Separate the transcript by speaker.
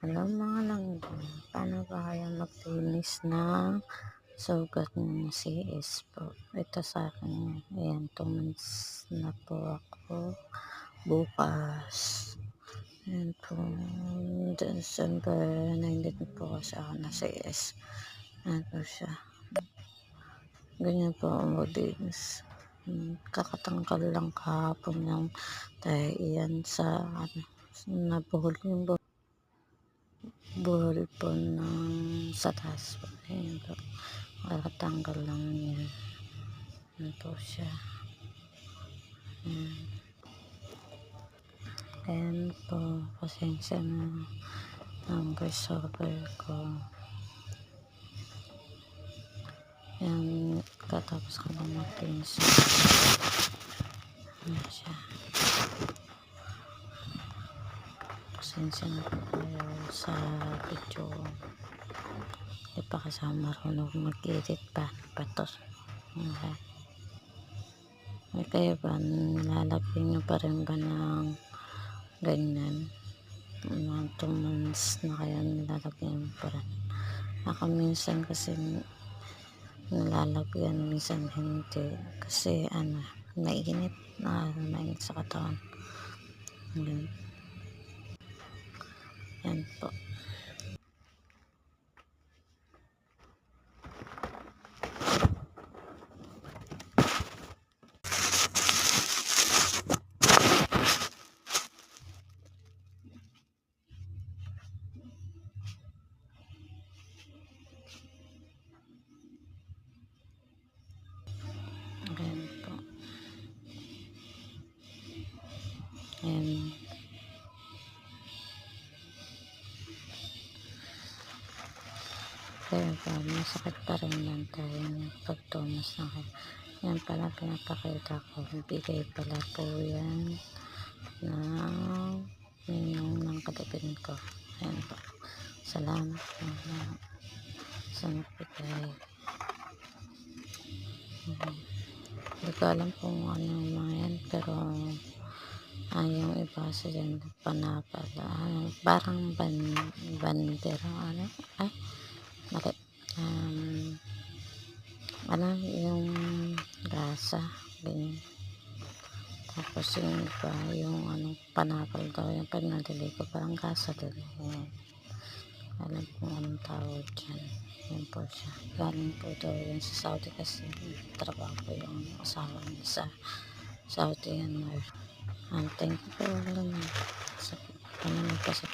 Speaker 1: Hello mga langga, paano ba kaya maglinis ng sugat ng CS po? Ito sa akin, ayan, 2 months na po ako bukas. Ayan po, December 19 po kasi ako na CS. Ayan po siya. Ganyan po ang maglinis. Kakatanggal lang kahapon ng dahil iyan sa nabuhol yung buhol po ng sa taas po. Ayan po. Kakatanggal lang yan. Ayan po siya. Ayan po. Pasensya na ang voiceover ko. Ayan. Katapos ko lang mag-cleanse. Ayan siya. Pasensya na po kayo sa video. Hindi pa kasama marunong mag-edit pa. Patos. Okay. May kaya ba nilalagyan nyo pa rin ba ng ganyan? Mga 2 months na kaya nilalagyan pa rin. Ako minsan kasi nilalagyan, minsan hindi. Kasi mainit sa katawan. Yan po. Ayan po. Ayan. Kaya ba, masakit pa rin yan tayo pagtumas na kayo. Yan pala pinapakita ko. Bigay pala po yan na ninong ng katipin ko. Ayan po. Salamat po sa nagbigay. Hindi ko alam kung ano yung mga yan, pero yung iba sa dyan panapal, parang bandera, yung gasa, ganyan. Tapos yung iba, yung panapal daw, yung pag naliligo, parang gasa din. Alam kung anong tawag dyan. Yan po siya. Galing po daw yan sa Saudi kasi trabaho po yung asawa niya sa Saudi. Thank you po sa